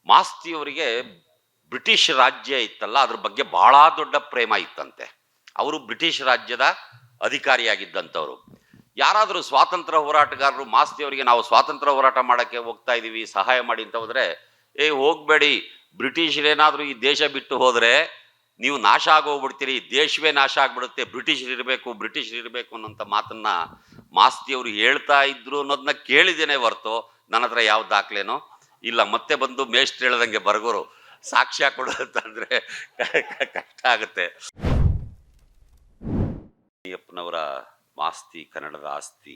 ಮಾಸ್ತಿಯವರಿಗೆ British ರಾಜ್ಯ ಇತ್ತಲ್ಲ ಅದ್ರ ಬಗ್ಗೆ ಬಹಳ ದೊಡ್ಡ ಪ್ರೇಮ ಇತ್ತಂತೆ. ಅವರು ಬ್ರಿಟಿಷ್ ರಾಜ್ಯದ ಅಧಿಕಾರಿಯಾಗಿದ್ದಂಥವ್ರು. ಯಾರಾದರೂ ಸ್ವಾತಂತ್ರ್ಯ ಹೋರಾಟಗಾರರು ಮಾಸ್ತಿಯವರಿಗೆ ನಾವು ಸ್ವಾತಂತ್ರ್ಯ ಹೋರಾಟ ಮಾಡಕ್ಕೆ ಹೋಗ್ತಾ ಇದೀವಿ ಸಹಾಯ ಮಾಡಿ ಅಂತ ಹೋದ್ರೆ, ಹೋಗ್ಬೇಡಿ, ಬ್ರಿಟಿಷರೇನಾದ್ರೂ ಈ ದೇಶ ಬಿಟ್ಟು ಹೋದ್ರೆ ನೀವು ನಾಶ ಆಗೋಗ್ಬಿಡ್ತೀರಿ, ದೇಶವೇ ನಾಶ ಆಗ್ಬಿಡುತ್ತೆ, ಬ್ರಿಟಿಷರು ಇರಬೇಕು ಅನ್ನೋಂಥ ಮಾತನ್ನ ಮಾಸ್ತಿಯವರು ಹೇಳ್ತಾ ಇದ್ರು ಅನ್ನೋದನ್ನ ಕೇಳಿದ್ದೇನೆ ಹೊರ್ತು ನನ್ನ ಹತ್ರ ಯಾವ ದಾಖಲೆನೋ ಇಲ್ಲ. ಮತ್ತೆ ಬಂದು ಮೇಷ್ಟ್ರು ಹೇಳ್ದಂಗೆ ಬರ್ಗೋರು ಸಾಕ್ಷ್ಯ ಕೊಡೋದಂತಂದ್ರೆ ಕಷ್ಟ ಆಗುತ್ತೆ. ಅಯ್ಯಪ್ಪನವರ ಮಾಸ್ತಿ ಕನ್ನಡದ ಆಸ್ತಿ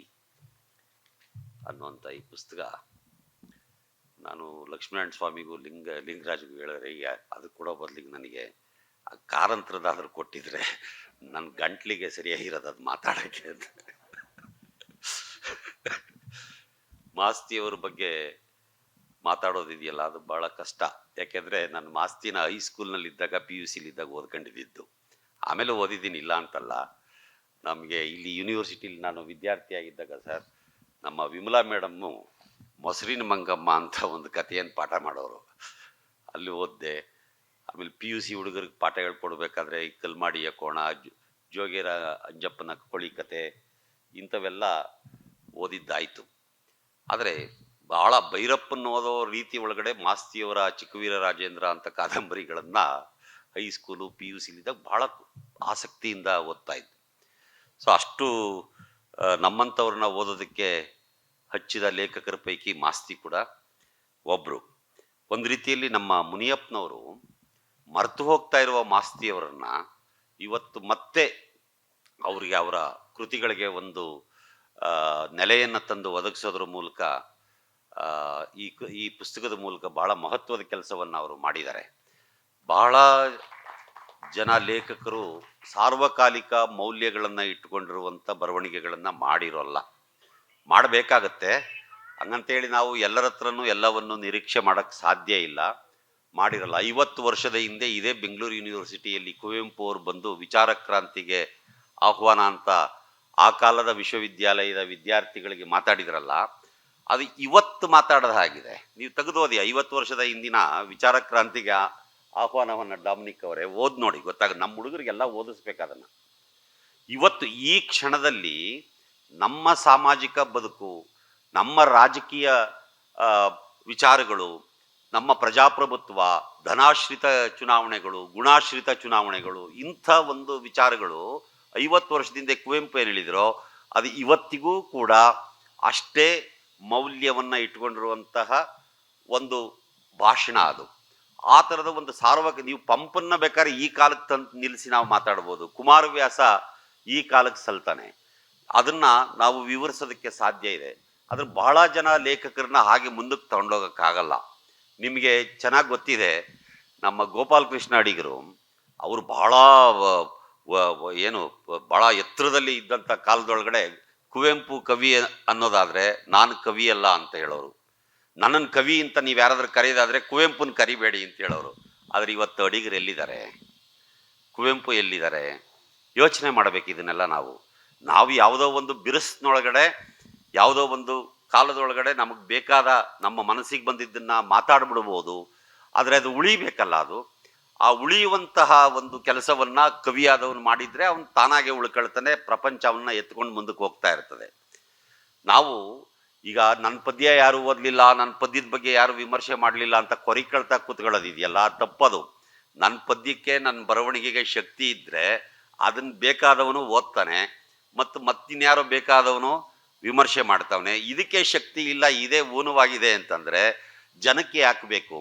ಅನ್ನುವಂಥ ಈ ಪುಸ್ತಕ ನಾನು ಲಕ್ಷ್ಮೀನಾರಾಯಣ ಸ್ವಾಮಿಗೂ ಲಿಂಗರಾಜ್ಗೂ ಹೇಳಿದ್ರೆ ಅದು ಕೊಡೋ ಬದಲಿಗೆ ನನಗೆ ಆ ಕಾರಂತರದಾದ್ರೂ ಕೊಟ್ಟಿದ್ರೆ ನನ್ನ ಗಂಟ್ಲಿಗೆ ಸರಿಯಾಗಿರೋದು ಅದು ಮಾತಾಡೋಕ್ಕೆ ಅಂತ. ಮಾಸ್ತಿಯವ್ರ ಬಗ್ಗೆ ಮಾತಾಡೋದಿದೆಯಲ್ಲ ಅದು ಭಾಳ ಕಷ್ಟ. ಯಾಕೆಂದರೆ ನಾನು ಮಾಸ್ತಿನ ಹೈಸ್ಕೂಲ್ನಲ್ಲಿದ್ದಾಗ PUC ಓದ್ಕೊಂಡಿದ್ದು, ಆಮೇಲೆ ಓದಿದ್ದೀನಿ ಇಲ್ಲ ಅಂತಲ್ಲ. ನಮಗೆ ಇಲ್ಲಿ ಯೂನಿವರ್ಸಿಟಿಲಿ ನಾನು ವಿದ್ಯಾರ್ಥಿಯಾಗಿದ್ದಾಗ ಸರ್, ನಮ್ಮ ವಿಮಲಾ ಮೇಡಮ್ಮು ಮೊಸರಿನ ಮಂಗಮ್ಮ ಅಂತ ಒಂದು ಕಥೆಯನ್ನು ಪಾಠ ಮಾಡೋರು, ಅಲ್ಲಿ ಓದಿದೆ. ಆಮೇಲೆ PUC ಹುಡುಗರಿಗೆ ಪಾಠ ಹೇಳ್ಕೊಡ್ಬೇಕಾದ್ರೆ ಈ ಕಲ್ಮಾಡಿಯ ಕೋಣ, ಜೋಗೇರ ಅಂಜಪ್ಪನ ಕೊಳಿ ಕತೆ ಇಂಥವೆಲ್ಲ ಓದಿದ್ದಾಯಿತು. ಆದರೆ ಭಾಳ ಭೈರಪ್ಪನ ಓದೋ ರೀತಿ ಒಳಗಡೆ ಮಾಸ್ತಿಯವರ ಚಿಕ್ಕವೀರ ರಾಜೇಂದ್ರ ಅಂತ ಕಾದಂಬರಿಗಳನ್ನು ಹೈಸ್ಕೂಲು PUCಲಿದ್ದಾಗ ಭಾಳ ಆಸಕ್ತಿಯಿಂದ ಓದ್ತಾ ಇದ್ದೆ. ಸೊ ಅಷ್ಟು ನಮ್ಮಂಥವ್ರನ್ನ ಓದೋದಕ್ಕೆ ಹಚ್ಚಿದ ಲೇಖಕರ ಪೈಕಿ ಮಾಸ್ತಿ ಕೂಡ ಒಬ್ಬರು. ಒಂದು ರೀತಿಯಲ್ಲಿ ನಮ್ಮ ಮುನಿಯಪ್ಪನವರು ಮರೆತು ಹೋಗ್ತಾ ಇರುವ ಮಾಸ್ತಿಯವರನ್ನ ಇವತ್ತು ಮತ್ತೆ ಅವರಿಗೆ ಅವರ ಕೃತಿಗಳಿಗೆ ಒಂದು ನೆಲೆಯನ್ನು ತಂದು ಒದಗಿಸೋದ್ರ ಮೂಲಕ ಈ ಪುಸ್ತಕದ ಮೂಲಕ ಬಹಳ ಮಹತ್ವದ ಕೆಲಸವನ್ನು ಅವರು ಮಾಡಿದ್ದಾರೆ. ಬಹಳ ಜನ ಲೇಖಕರು ಸಾರ್ವಕಾಲಿಕ ಮೌಲ್ಯಗಳನ್ನು ಇಟ್ಟುಕೊಂಡಿರುವಂಥ ಬರವಣಿಗೆಗಳನ್ನು ಮಾಡಿರೋಲ್ಲ. ಮಾಡಬೇಕಾಗತ್ತೆ, ಹಂಗಂತೇಳಿ ನಾವು ಎಲ್ಲರ ಹತ್ರನೂ ಎಲ್ಲವನ್ನು ನಿರೀಕ್ಷೆ ಮಾಡೋಕ್ಕೆ ಸಾಧ್ಯ ಇಲ್ಲ, ಮಾಡಿರಲ್ಲ. 50 ವರ್ಷದ ಹಿಂದೆ ಇದೇ ಬೆಂಗಳೂರು ಯೂನಿವರ್ಸಿಟಿಯಲ್ಲಿ ಕುವೆಂಪು ಅವರು ಬಂದು ವಿಚಾರ ಕ್ರಾಂತಿಗೆ ಆಹ್ವಾನ ಅಂತ ಆ ಕಾಲದ ವಿಶ್ವವಿದ್ಯಾಲಯದ ವಿದ್ಯಾರ್ಥಿಗಳಿಗೆ ಮಾತಾಡಿದ್ರಲ್ಲ, ಅದು ಇವತ್ತು ಮಾತಾಡೋದ ಹಾಗಿದೆ. ನೀವು ತೆಗೆದು ಓದಿ 50 ವರ್ಷದ ಹಿಂದಿನ ವಿಚಾರ ಕ್ರಾಂತಿಗೆ ಆಹ್ವಾನವನ್ನು ಡಾಮಿನಿಕ್ ಅವರೇ ಓದ್ ನೋಡಿ, ಗೊತ್ತಾಗ ನಮ್ಮ ಹುಡುಗರಿಗೆಲ್ಲ ಓದಿಸ್ಬೇಕಾದನ್ನು. ಇವತ್ತು ಈ ಕ್ಷಣದಲ್ಲಿ ನಮ್ಮ ಸಾಮಾಜಿಕ ಬದುಕು, ನಮ್ಮ ರಾಜಕೀಯ ವಿಚಾರಗಳು, ನಮ್ಮ ಪ್ರಜಾಪ್ರಭುತ್ವ, ಧನಾಶ್ರಿತ ಚುನಾವಣೆಗಳು, ಗುಣಾಶ್ರಿತ ಚುನಾವಣೆಗಳು, ಇಂಥ ಒಂದು ವಿಚಾರಗಳು 50 ವರ್ಷದಿಂದ ಕುವೆಂಪು ಏನು ಹೇಳಿದರೋ ಅದು ಇವತ್ತಿಗೂ ಕೂಡ ಅಷ್ಟೇ ಮೌಲ್ಯವನ್ನು ಇಟ್ಕೊಂಡಿರುವಂತಹ ಒಂದು ಭಾಷಣ ಅದು. ಆ ಥರದ ಒಂದು ನೀವು ಪಂಪನ್ನ ಬೇಕಾದ್ರೆ ಈ ಕಾಲಕ್ಕೆ ತಂದು ನಿಲ್ಲಿಸಿ ನಾವು ಮಾತಾಡ್ಬೋದು, ಕುಮಾರವ್ಯಾಸ ಈ ಕಾಲಕ್ಕೆ ಸಲ್ತಾನೆ, ಅದನ್ನು ನಾವು ವಿವರಿಸೋದಕ್ಕೆ ಸಾಧ್ಯ ಇದೆ. ಅದ್ರ ಬಹಳ ಜನ ಲೇಖಕರನ್ನ ಹಾಗೆ ಮುಂದಕ್ಕೆ ತಗೊಂಡೋಗೋಕ್ಕಾಗಲ್ಲ. ನಿಮಗೆ ಚೆನ್ನಾಗಿ ಗೊತ್ತಿದೆ, ನಮ್ಮ ಗೋಪಾಲಕೃಷ್ಣ ಅಡಿಗರು ಅವರು ಬಹಳ ಭಾಳ ಎತ್ತರದಲ್ಲಿ ಇದ್ದಂಥ ಕಾಲದೊಳಗಡೆ ಕುವೆಂಪು ಕವಿ ಅನ್ನೋದಾದರೆ ನಾನು ಕವಿ ಅಲ್ಲ ಅಂತ ಹೇಳೋರು. ನನ್ನನ್ನು ಕವಿ ಅಂತ ನೀವು ಯಾರಾದ್ರೂ ಕರೆಯೋದಾದರೆ ಕುವೆಂಪುನ ಕರಿಬೇಡಿ ಅಂತ ಹೇಳೋರು. ಆದರೆ ಇವತ್ತು ಅಡಿಗರು ಎಲ್ಲಿದ್ದಾರೆ, ಕುವೆಂಪು ಎಲ್ಲಿದ್ದಾರೆ? ಯೋಚನೆ ಮಾಡಬೇಕು ಇದನ್ನೆಲ್ಲ. ನಾವು ಯಾವುದೋ ಒಂದು ಬಿರುಸಿನೊಳಗಡೆ, ಯಾವುದೋ ಒಂದು ಕಾಲದೊಳಗಡೆ ನಮಗೆ ಬೇಕಾದ ನಮ್ಮ ಮನಸ್ಸಿಗೆ ಬಂದಿದ್ದನ್ನು ಮಾತಾಡ್ಬಿಡ್ಬೋದು, ಆದರೆ ಅದು ಉಳಿಬೇಕಲ್ಲ. ಆ ಉಳಿಯುವಂತಹ ಒಂದು ಕೆಲಸವನ್ನು ಕವಿಯಾದವನು ಮಾಡಿದರೆ ಅವನು ತಾನಾಗೆ ಉಳ್ಕೊಳ್ತಾನೆ, ಪ್ರಪಂಚ ಅವನ್ನ ಎತ್ಕೊಂಡು ಮುಂದಕ್ಕೆ ಹೋಗ್ತಾ ಇರ್ತದೆ. ನಾವು ಈಗ ನನ್ನ ಪದ್ಯ ಯಾರು ಓದಲಿಲ್ಲ, ನನ್ನ ಪದ್ಯದ ಬಗ್ಗೆ ಯಾರು ವಿಮರ್ಶೆ ಮಾಡಲಿಲ್ಲ ಅಂತ ಕೊರಿಕಳ್ತಾ ಕೂತ್ಕೊಳ್ಳೋದಿದೆಯಲ್ಲ, ತಪ್ಪದು. ನನ್ನ ಪದ್ಯಕ್ಕೆ, ನನ್ನ ಬರವಣಿಗೆಗೆ ಶಕ್ತಿ ಇದ್ದರೆ ಅದನ್ನು ಬೇಕಾದವನು ಓದ್ತಾನೆ, ಮತ್ತಿನ್ಯಾರೋ ಬೇಕಾದವನು ವಿಮರ್ಶೆ ಮಾಡ್ತಾವನೆ. ಇದಕ್ಕೆ ಶಕ್ತಿ ಇಲ್ಲ, ಇದೇ ಊನವಾಗಿದೆ ಅಂತಂದರೆ ಜನಕ್ಕೆ ಹಾಕಬೇಕು.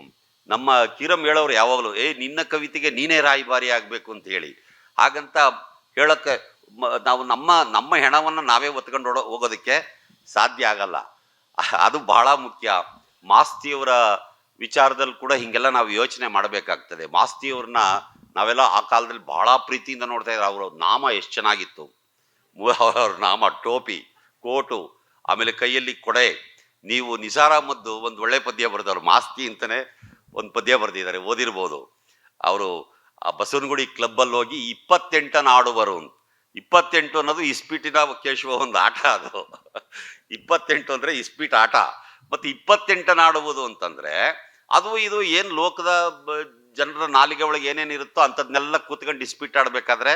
ನಮ್ಮ ಕಿರಂ ಹೇಳೋರು ಯಾವಾಗಲೂ ನಿನ್ನ ಕವಿತೆಗೆ ನೀನೇ ರಾಯಭಾರಿ ಆಗಬೇಕು ಅಂತ ಹೇಳಿ, ಹಾಗಂತ ಹೇಳೋಕ್ಕೆ ನಾವು ನಮ್ಮ ಹೆಣವನ್ನು ನಾವೇ ಒತ್ಕೊಂಡು ಹೋಗೋದಕ್ಕೆ ಸಾಧ್ಯ ಆಗಲ್ಲ. ಅದು ಬಹಳ ಮುಖ್ಯ. ಮಾಸ್ತಿಯವರ ವಿಚಾರದಲ್ಲಿ ಕೂಡ ಹೀಗೆಲ್ಲ ನಾವು ಯೋಚನೆ ಮಾಡಬೇಕಾಗ್ತದೆ. ಮಾಸ್ತಿಯವ್ರನ್ನ ನಾವೆಲ್ಲ ಆ ಕಾಲದಲ್ಲಿ ಬಹಳ ಪ್ರೀತಿಯಿಂದ ನೋಡ್ತಾ ಇದ್ದಾರೆ. ಅವರ ನಾಮ ಎಷ್ಟು ಚೆನ್ನಾಗಿತ್ತು. ಅವ್ರ ನಾಮ ಟೋಪಿ, ಕೋಟು, ಆಮೇಲೆ ಕೈಯಲ್ಲಿ ಕೊಡೆ. ನೀವು ನಿಸಾರ್ ಅಹಮದ್ ಒಂದು ಒಳ್ಳೆ ಪದ್ಯ ಬರೆದವ್ರು, ಮಾಸ್ತಿ ಅಂತಲೇ ಒಂದು ಪದ್ಯ ಬರೆದಿದ್ದಾರೆ, ಓದಿರ್ಬೋದು. ಅವರು ಆ ಬಸವನಗುಡಿ ಕ್ಲಬ್ಬಲ್ಲಿ ಹೋಗಿ 28 ಆಡುವರು. 28 ಅನ್ನೋದು ಇಸ್ಪೀಟಿನ ಕೇಶವ ಒಂದು ಆಟ. ಅದು 28 ಅಂದರೆ ಇಸ್ಪೀಟ್ ಆಟ. ಮತ್ತು 28 ಆಡುವುದು ಅಂತಂದರೆ ಅದು ಇದು ಏನು ಲೋಕದ ಜನರ ನಾಲಿಗೆ ಒಳಗೆ ಏನೇನಿರುತ್ತೋ ಅಂಥದ್ನೆಲ್ಲ ಕೂತ್ಕೊಂಡು ಡಿಸ್ಪ್ಯೂಟ್ ಆಡಬೇಕಾದ್ರೆ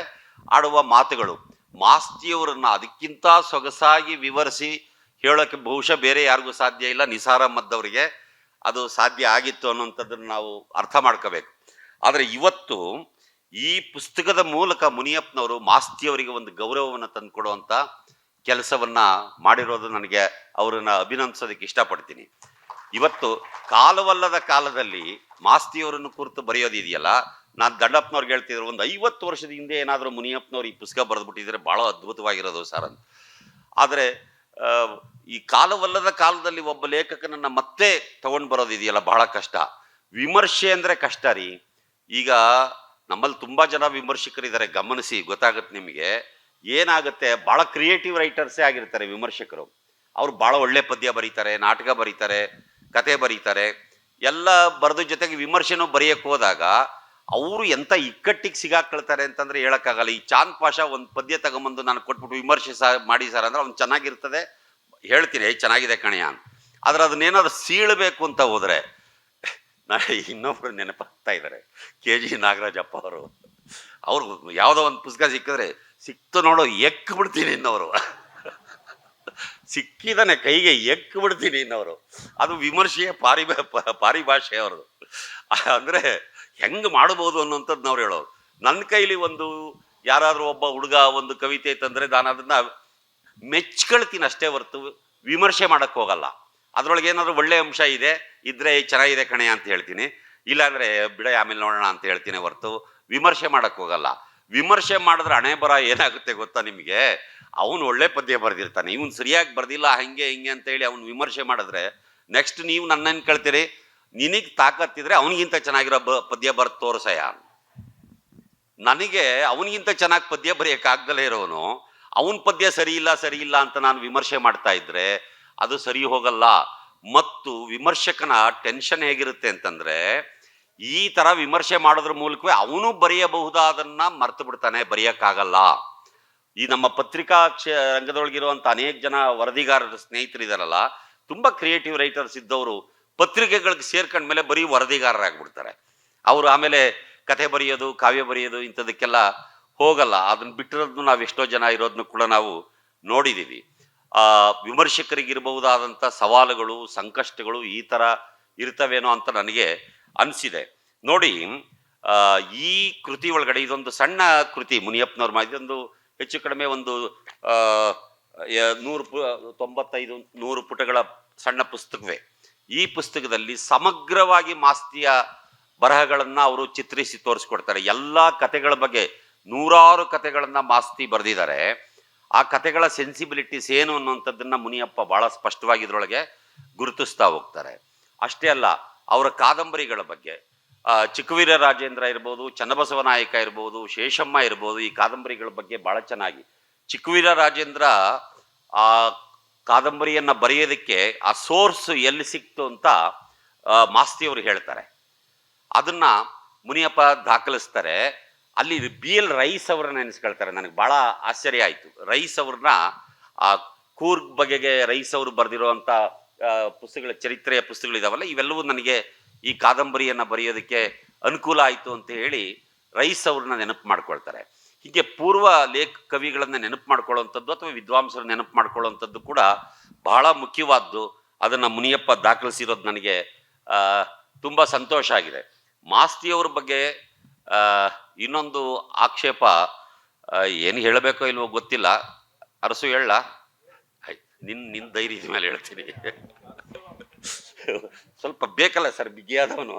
ಆಡುವ ಮಾತುಗಳು. ಮಾಸ್ತಿಯವರನ್ನ ಅದಕ್ಕಿಂತ ಸೊಗಸಾಗಿ ವಿವರಿಸಿ ಹೇಳೋಕ್ಕೆ ಬಹುಶಃ ಬೇರೆ ಯಾರಿಗೂ ಸಾಧ್ಯ ಇಲ್ಲ. ನಿಸಾರ್ ಅಹ್ಮದ್ ಅವರಿಗೆ ಅದು ಸಾಧ್ಯ ಆಗಿತ್ತು ಅನ್ನುವಂಥದ್ದನ್ನು ನಾವು ಅರ್ಥ ಮಾಡ್ಕೋಬೇಕು. ಆದರೆ ಇವತ್ತು ಈ ಪುಸ್ತಕದ ಮೂಲಕ ಮುನಿಯಪ್ಪನವರು ಮಾಸ್ತಿಯವರಿಗೆ ಒಂದು ಗೌರವವನ್ನು ತಂದುಕೊಡುವಂಥ ಕೆಲಸವನ್ನ ಮಾಡಿರೋದು ನನಗೆ ಅವರನ್ನ ಅಭಿನಂದಿಸೋದಕ್ಕೆ ಇಷ್ಟಪಡ್ತೀನಿ. ಇವತ್ತು ಕಾಲವಲ್ಲದ ಕಾಲದಲ್ಲಿ ಮಾಸ್ತಿಯವರನ್ನು ಕುರಿತು ಬರೆಯೋದಿದೆಯಲ್ಲ, ನಾನು ದಂಡಪ್ಪನವ್ರಿಗೆ ಹೇಳ್ತಿದ್ರು, ಒಂದು 50 ವರ್ಷದ ಹಿಂದೆ ಏನಾದರೂ ಮುನಿಯಪ್ಪನವ್ರು ಈ ಪುಸ್ತಕ ಬರೆದ್ಬಿಟ್ಟಿದ್ರೆ ಬಹಳ ಅದ್ಭುತವಾಗಿರೋದು ಸರ್ ಅಂತ. ಆದರೆ ಈ ಕಾಲವಲ್ಲದ ಕಾಲದಲ್ಲಿ ಒಬ್ಬ ಲೇಖಕನನ್ನ ಮತ್ತೆ ತಗೊಂಡು ಬರೋದಿದೆಯಲ್ಲ ಬಹಳ ಕಷ್ಟ. ವಿಮರ್ಶೆ ಅಂದ್ರೆ ಕಷ್ಟ ರೀ. ಈಗ ನಮ್ಮಲ್ಲಿ ತುಂಬಾ ಜನ ವಿಮರ್ಶಕರಿದ್ದಾರೆ, ಗಮನಿಸಿ ಗೊತ್ತಾಗುತ್ತೆ ನಿಮಗೆ. ಏನಾಗುತ್ತೆ, ಬಹಳ ಕ್ರಿಯೇಟಿವ್ ರೈಟರ್ಸೇ ಆಗಿರ್ತಾರೆ ವಿಮರ್ಶಕರು. ಅವ್ರು ಬಹಳ ಒಳ್ಳೆ ಪದ್ಯ ಬರೀತಾರೆ, ನಾಟಕ ಬರೀತಾರೆ, ಕತೆ ಬರೀತಾರೆ, ಎಲ್ಲ ಬರೆದ ಜೊತೆಗೆ ವಿಮರ್ಶೆನೂ ಬರೆಯಕ್ಕೆ ಹೋದಾಗ ಅವರು ಎಂತ ಇಕ್ಕಟ್ಟಿಗೆ ಸಿಗಾಕೊಳ್ತಾರೆ ಅಂತಂದ್ರೆ ಹೇಳಕ್ಕಾಗಲ್ಲ. ಈ ಚಾಂದ್ ಪಾಷಾ ಒಂದು ಪದ್ಯ ತಗೊಂಬಂದು ನಾನು ಕೊಟ್ಬಿಟ್ಟು ವಿಮರ್ಶೆ ಮಾಡಿ ಸರ್ ಅಂದ್ರೆ ಅವ್ನು ಚೆನ್ನಾಗಿರ್ತದೆ, ಹೇಳ್ತೀನಿ ಚೆನ್ನಾಗಿದೆ ಕಣೆಯ ಅಂತ. ಆದ್ರೆ ಅದನ್ನೇನಾದ್ರು ಸೀಳಬೇಕು ಅಂತ ಹೋದ್ರೆ, ನಾಳೆ ಇನ್ನೊಬ್ರು ನೆನಪಾಗ್ತಾ ಇದ್ದಾರೆ, KG ನಾಗರಾಜಪ್ಪ ಅವರು. ಅವ್ರು ಯಾವುದೋ ಒಂದು ಪುಸ್ತಕ ಸಿಕ್ಕಿದ್ರೆ ಸಿಕ್ತು ನೋಡೋ ಎಕ್ ಬಿಡ್ತೀನಿ ಇನ್ನವರು, ಸಿಕ್ಕಿದಾನೆ ಕೈಗೆ ಎಕ್ ಬಿಡ್ತೀನಿ ಇನ್ನವರು. ಅದು ವಿಮರ್ಶೆಯ ಪಾರಿಭಾಷೆ ಅವ್ರದ್ದು. ಅಂದ್ರೆ ಹೆಂಗ್ ಮಾಡಬಹುದು ಅನ್ನುವಂಥದ್ದು ನಾವು ಹೇಳೋರು. ನನ್ನ ಕೈಲಿ ಒಂದು ಯಾರಾದ್ರೂ ಒಬ್ಬ ಹುಡುಗ ಒಂದು ಕವಿತೆ ತಂದ್ರೆ ನಾನು ಅದನ್ನ ಮೆಚ್ಕೊಳ್ತೀನಿ ಅಷ್ಟೇ ಹೊರ್ತು ವಿಮರ್ಶೆ ಮಾಡಕ್ ಹೋಗಲ್ಲ. ಅದ್ರೊಳಗೆ ಏನಾದ್ರು ಒಳ್ಳೆ ಅಂಶ ಇದ್ರೆ ಚೆನ್ನಾಗಿದೆ ಕಣೆ ಅಂತ ಹೇಳ್ತೀನಿ, ಇಲ್ಲಾಂದ್ರೆ ಬಿಡ ಆಮೇಲೆ ನೋಡೋಣ ಅಂತ ಹೇಳ್ತೀನಿ ಹೊರ್ತು ವಿಮರ್ಶೆ ಮಾಡಕ್ ಹೋಗಲ್ಲ. ವಿಮರ್ಶೆ ಮಾಡಿದ್ರೆ ಹಣೆ ಬರ ಏನಾಗುತ್ತೆ ಗೊತ್ತಾ ನಿಮಗೆ? ಅವನು ಒಳ್ಳೆ ಪದ್ಯ ಬರ್ದಿರ್ತಾನೆ, ಇವನು ಸರಿಯಾಗಿ ಬರ್ದಿಲ್ಲ, ಹಂಗೆ ಹಿಂಗೆ ಅಂತ ಹೇಳಿ ಅವ್ನು ವಿಮರ್ಶೆ ಮಾಡಿದ್ರೆ ನೆಕ್ಸ್ಟ್ ನೀವು ನನ್ನನ್ನು ಕೇಳ್ತೀರಿ, ನಿನಗೆ ತಾಕತ್ತಿದ್ರೆ ಅವನಿಗಿಂತ ಚೆನ್ನಾಗಿರೋ ಪದ್ಯ ಬರ್ದು ತೋರ್ಸಯ್ಯ. ನನಗೆ ಅವನಿಗಿಂತ ಚೆನ್ನಾಗಿ ಪದ್ಯ ಬರೆಯಕ್ಕಾಗ್ದಲೇ ಇರೋನು ಅವನ ಪದ್ಯ ಸರಿ ಇಲ್ಲ ಅಂತ ನಾನು ವಿಮರ್ಶೆ ಮಾಡ್ತಾ ಇದ್ರೆ ಅದು ಸರಿ ಹೋಗಲ್ಲ. ಮತ್ತು ವಿಮರ್ಶಕನ ಟೆನ್ಷನ್ ಹೇಗಿರುತ್ತೆ ಅಂತಂದ್ರೆ, ಈ ತರ ವಿಮರ್ಶೆ ಮಾಡೋದ್ರ ಮೂಲಕವೇ ಅವನು ಬರೆಯಬಹುದಾದನ್ನ ಮರ್ತು ಬಿಡ್ತಾನೆ, ಬರೆಯಕ್ಕಾಗಲ್ಲ. ಈ ನಮ್ಮ ಪತ್ರಿಕಾ ರಂಗದೊಳಗಿರುವಂತ ಅನೇಕ ಜನ ವರದಿಗಾರರ ಸ್ನೇಹಿತರಿದಾರಲ್ಲ, ತುಂಬಾ ಕ್ರಿಯೇಟಿವ್ ರೈಟರ್ಸ್ ಇದ್ದವರು ಪತ್ರಿಕೆಗಳಿಗೆ ಸೇರ್ಕೊಂಡ್ಮೇಲೆ ಬರೀ ವರದಿಗಾರರಾಗ್ಬಿಡ್ತಾರೆ. ಅವರು ಆಮೇಲೆ ಕಥೆ ಬರೆಯೋದು, ಕಾವ್ಯ ಬರೆಯೋದು ಇಂಥದಕ್ಕೆಲ್ಲ ಹೋಗಲ್ಲ. ಅದನ್ನ ಬಿಟ್ಟಿರೋದನ್ನು ನಾವು ಎಷ್ಟೋ ಜನ ಇರೋದನ್ನು ಕೂಡ ನಾವು ನೋಡಿದೀವಿ. ವಿಮರ್ಶಕರಿಗಿರಬಹುದಾದಂಥ ಸವಾಲುಗಳು, ಸಂಕಷ್ಟಗಳು ಈ ತರ ಇರ್ತವೇನೋ ಅಂತ ನನಗೆ ಅನಿಸಿದೆ. ನೋಡಿ, ಈ ಕೃತಿ ಒಳಗಡೆ ಇದೊಂದು ಸಣ್ಣ ಕೃತಿ ಮುನಿಯಪ್ಪನವ್ರ ಇದೊಂದು ಹೆಚ್ಚು ಕಡಿಮೆ ಒಂದು 195-100 ಪುಟಗಳ ಸಣ್ಣ ಪುಸ್ತಕವೇ. ಈ ಪುಸ್ತಕದಲ್ಲಿ ಸಮಗ್ರವಾಗಿ ಮಾಸ್ತಿಯ ಬರಹಗಳನ್ನ ಅವರು ಚಿತ್ರಿಸಿ ತೋರಿಸ್ಕೊಡ್ತಾರೆ. ಎಲ್ಲಾ ಕಥೆಗಳ ಬಗ್ಗೆ 100 ಕಥೆಗಳನ್ನ ಮಾಸ್ತಿ ಬರೆದಿದ್ದಾರೆ. ಆ ಕಥೆಗಳ ಸೆನ್ಸಿಬಿಲಿಟೀಸ್ ಏನು ಅನ್ನುವಂಥದ್ದನ್ನ ಮುನಿಯಪ್ಪ ಬಹಳ ಸ್ಪಷ್ಟವಾಗಿ ಇದ್ರೊಳಗೆ ಗುರುತಿಸ್ತಾ ಹೋಗ್ತಾರೆ. ಅಷ್ಟೇ ಅಲ್ಲ, ಅವರ ಕಾದಂಬರಿಗಳ ಬಗ್ಗೆ ಚಿಕ್ಕವೀರ ರಾಜೇಂದ್ರ ಇರ್ಬೋದು, ಚನ್ನಬಸವ ನಾಯಕ ಇರ್ಬೋದು, ಶೇಷಮ್ಮ ಇರ್ಬೋದು, ಈ ಕಾದಂಬರಿಗಳ ಬಗ್ಗೆ ಬಹಳ ಚೆನ್ನಾಗಿ ಚಿಕ್ಕವೀರ ರಾಜೇಂದ್ರ ಆ ಕಾದಂಬರಿಯನ್ನ ಬರೆಯೋದಕ್ಕೆ ಆ ಸೋರ್ಸ್ ಎಲ್ಲಿ ಸಿಕ್ತು ಅಂತ ಮಾಸ್ತಿಯವರು ಹೇಳ್ತಾರೆ. ಅದನ್ನ ಮುನಿಯಪ್ಪ ದಾಖಲಿಸ್ತಾರೆ. ಅಲ್ಲಿ BL ರೈಸ್ ಅವ್ರನ್ನ ನೆನೆಸ್ಕೊಳ್ತಾರೆ. ನನಗೆ ಬಹಳ ಆಶ್ಚರ್ಯ ಆಯ್ತು. ರೈಸ್ ಅವ್ರನ್ನ ಆ ಕೂರ್ಗ್ ಬಗೆಗೆ ರೈಸ್ ಅವರು ಬರೆದಿರುವಂತ ಪುಸ್ತಕಗಳ ಚರಿತ್ರೆಯ ಪುಸ್ತಕಗಳಿದಾವಲ್ಲ, ಇವೆಲ್ಲವೂ ನನಗೆ ಈ ಕಾದಂಬರಿಯನ್ನ ಬರೆಯೋದಕ್ಕೆ ಅನುಕೂಲ ಆಯ್ತು ಅಂತ ಹೇಳಿ ರೈಸ್ ಅವ್ರನ್ನ ನೆನಪು ಮಾಡ್ಕೊಳ್ತಾರೆ. ಹೀಗೆ ಪೂರ್ವ ಕವಿಗಳನ್ನ ನೆನಪು ಮಾಡ್ಕೊಳ್ಳುವಂಥದ್ದು ಅಥವಾ ವಿದ್ವಾಂಸರು ನೆನಪು ಮಾಡ್ಕೊಳ್ಳುವಂಥದ್ದು ಕೂಡ ಬಹಳ ಮುಖ್ಯವಾದ್ದು. ಅದನ್ನ ಮುನಿಯಪ್ಪ ದಾಖಲಿಸಿರೋದು ನನಗೆ ತುಂಬಾ ಸಂತೋಷ ಆಗಿದೆ. ಮಾಸ್ತಿಯವ್ರ ಬಗ್ಗೆ ಇನ್ನೊಂದು ಆಕ್ಷೇಪ, ಏನು ಹೇಳಬೇಕೋ ಇಲ್ವೋ ಗೊತ್ತಿಲ್ಲ, ಅರಸು ಹೇಳ, ನಿನ್ನ ಧೈರ್ಯದ ಮೇಲೆ ಹೇಳ್ತೀನಿ. ಸ್ವಲ್ಪ ಬೇಕಲ್ಲ ಸರ್ ಬಿಗಿಯಾದವನು.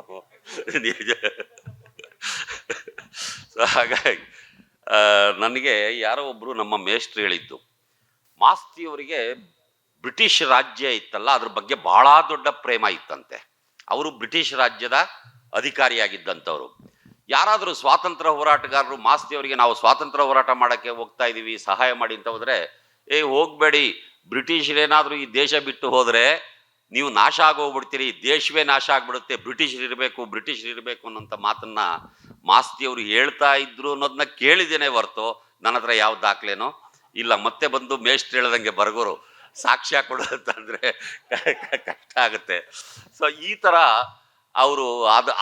ಹಾಗಾಗಿ ನನಗೆ ಯಾರೋ ಒಬ್ರು ನಮ್ಮ ಮೇಷ್ಟ್ರು ಹೇಳಿದ್ದು, ಮಾಸ್ತಿಯವರಿಗೆ ಬ್ರಿಟಿಷ್ ರಾಜ್ಯ ಇತ್ತಲ್ಲ ಅದ್ರ ಬಗ್ಗೆ ಬಹಳ ದೊಡ್ಡ ಪ್ರೇಮ ಇತ್ತಂತೆ. ಅವರು ಬ್ರಿಟಿಷ್ ರಾಜ್ಯದ ಅಧಿಕಾರಿಯಾಗಿದ್ದಂಥವ್ರು. ಯಾರಾದರೂ ಸ್ವಾತಂತ್ರ್ಯ ಹೋರಾಟಗಾರರು ಮಾಸ್ತಿಯವರಿಗೆ ನಾವು ಸ್ವಾತಂತ್ರ್ಯ ಹೋರಾಟ ಮಾಡಕ್ಕೆ ಹೋಗ್ತಾ ಇದೀವಿ, ಸಹಾಯ ಮಾಡಿ ಅಂತ ಹೋದ್ರೆ, ಹೋಗ್ಬೇಡಿ, ಬ್ರಿಟಿಷರೇನಾದ್ರೂ ಈ ದೇಶ ಬಿಟ್ಟು ಹೋದ್ರೆ ನೀವು ನಾಶ ಆಗೋಗ್ಬಿಡ್ತೀರಿ, ದೇಶವೇ ನಾಶ ಆಗ್ಬಿಡುತ್ತೆ, ಬ್ರಿಟಿಷರು ಇರಬೇಕು ಅನ್ನೋಂಥ ಮಾತನ್ನ ಮಾಸ್ತಿಯವರು ಹೇಳ್ತಾ ಇದ್ರು ಅನ್ನೋದನ್ನ ಕೇಳಿದ್ದೇನೆ ಹೊರ್ತು ನನ್ನ ಹತ್ರ ಯಾವ ದಾಖಲೆನೋ ಇಲ್ಲ. ಮತ್ತೆ ಬಂದು ಮೇಷ್ಟ್ರು ಹೇಳ್ದಂಗೆ ಬರ್ಗೋರು ಸಾಕ್ಷ್ಯ ಕೊಡು ಅಂತಂದ್ರೆ ಕಷ್ಟ ಆಗುತ್ತೆ. ಸೊ ಈ ತರ ಅವರು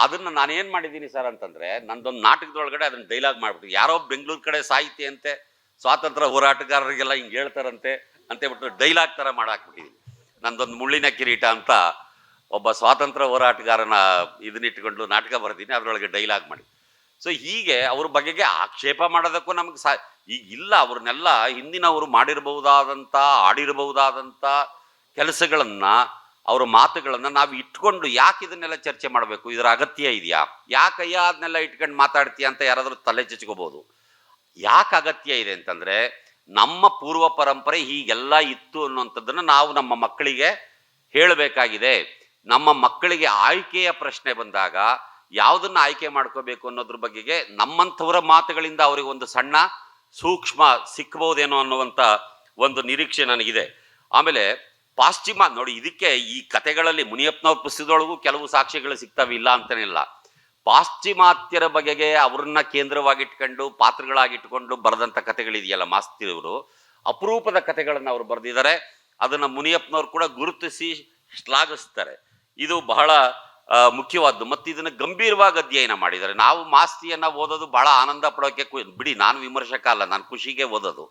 ಅದನ್ನ ನಾನು ಏನ್ ಮಾಡಿದ್ದೀನಿ ಸರ್ ಅಂತಂದ್ರೆ, ನಂದೊಂದು ನಾಟಕದೊಳಗಡೆ ಅದನ್ನ ಡೈಲಾಗ್ ಮಾಡ್ಬಿಟ್ಟು, ಯಾರೋ ಬೆಂಗಳೂರು ಕಡೆ ಸಾಹಿತ್ಯ ಅಂತೆ, ಸ್ವಾತಂತ್ರ್ಯ ಹೋರಾಟಗಾರರಿಗೆಲ್ಲ ಹಿಂಗೆ ಹೇಳ್ತಾರಂತೆ ಅಂತ ಹೇಳ್ಬಿಟ್ಟು ಡೈಲಾಗ್ ತರ ಮಾಡಾಕ್ಬಿಟ್ಟಿದ್ದೀನಿ. ನಂದೊಂದು ಮುಳ್ಳಿನ ಕಿರೀಟ ಅಂತ ಒಬ್ಬ ಸ್ವಾತಂತ್ರ್ಯ ಹೋರಾಟಗಾರನ ಇದನ್ನಿಟ್ಕೊಂಡು ನಾಟಕ ಬರ್ತೀನಿ, ಅದರೊಳಗೆ ಡೈಲಾಗ್ ಮಾಡಿ. ಸೊ ಹೀಗೆ ಅವ್ರ ಬಗೆಗೆ ಆಕ್ಷೇಪ ಮಾಡೋದಕ್ಕೂ ನಮ್ಗೆ ಈಗ ಇಲ್ಲ. ಅವ್ರನ್ನೆಲ್ಲ ಹಿಂದಿನವರು ಮಾಡಿರಬಹುದಾದಂಥ, ಆಡಿರಬಹುದಾದಂಥ ಕೆಲಸಗಳನ್ನ, ಅವರ ಮಾತುಗಳನ್ನ ನಾವು ಇಟ್ಕೊಂಡು ಯಾಕೆ ಇದನ್ನೆಲ್ಲ ಚರ್ಚೆ ಮಾಡಬೇಕು? ಇದರ ಅಗತ್ಯ ಇದೆಯಾ? ಯಾಕಯ್ಯ ಅದನ್ನೆಲ್ಲ ಇಟ್ಕೊಂಡು ಮಾತಾಡ್ತೀಯ ಅಂತ ಯಾರಾದ್ರೂ ತಲೆ ಚಚ್ಕೋಬಹುದು. ಯಾಕೆ ಅಗತ್ಯ ಇದೆ ಅಂತಂದ್ರೆ, ನಮ್ಮ ಪೂರ್ವ ಪರಂಪರೆ ಹೀಗೆಲ್ಲ ಇತ್ತು ಅನ್ನುವಂಥದ್ದನ್ನ ನಾವು ನಮ್ಮ ಮಕ್ಕಳಿಗೆ ಹೇಳಬೇಕಾಗಿದೆ. ನಮ್ಮ ಮಕ್ಕಳಿಗೆ ಆಯ್ಕೆಯ ಪ್ರಶ್ನೆ ಬಂದಾಗ ಯಾವುದನ್ನ ಆಯ್ಕೆ ಮಾಡ್ಕೋಬೇಕು ಅನ್ನೋದ್ರ ಬಗೆಗೆ ನಮ್ಮಂಥವರ ಮಾತುಗಳಿಂದ ಅವರಿಗೆ ಒಂದು ಸಣ್ಣ ಸೂಕ್ಷ್ಮ ಸಿಕ್ಕಬಹುದೇನೋ ಅನ್ನುವಂಥ ಒಂದು ನಿರೀಕ್ಷೆ ನನಗಿದೆ. ಆಮೇಲೆ ಪಾಶ್ಚಿಮಾತ್ಯ ನೋಡಿ, ಇದಕ್ಕೆ ಈ ಕಥೆಗಳಲ್ಲಿ ಮುನಿಯಪ್ಪನವ್ರ ಪುಸ್ತಕದೊಳಗೂ ಕೆಲವು ಸಾಕ್ಷ್ಯಗಳು ಸಿಗ್ತವೆ, ಇಲ್ಲ ಅಂತಾನಿಲ್ಲ. ಪಾಶ್ಚಿಮಾತ್ಯರ ಬಗೆಗೆ ಅವ್ರನ್ನ ಕೇಂದ್ರವಾಗಿಟ್ಕೊಂಡು ಪಾತ್ರಗಳಾಗಿಟ್ಕೊಂಡು ಬರೆದಂಥ ಕಥೆಗಳಿದೆಯಲ್ಲ, ಮಾಸ್ತಿಯವರು ಅಪರೂಪದ ಕಥೆಗಳನ್ನು ಅವರು ಬರೆದಿದ್ದಾರೆ. ಅದನ್ನ ಮುನಿಯಪ್ಪನವ್ರು ಕೂಡ ಗುರುತಿಸಿ ಶ್ಲಾಘಿಸ್ತಾರೆ. ಇದು ಬಹಳ ಮುಖ್ಯವಾದ್ದು. ಮತ್ತು ಇದನ್ನ ಗಂಭೀರವಾಗಿ ಅಧ್ಯಯನ ಮಾಡಿದ್ದಾರೆ. ನಾವು ಮಾಸ್ತಿಯನ್ನ ಓದೋದು ಬಹಳ ಆನಂದ ಪಡೋಕೆ ಬಿಡಿ, ನಾನು ವಿಮರ್ಶಕ ಅಲ್ಲ, ನಾನು ಖುಷಿಗೆ ಓದೋದು.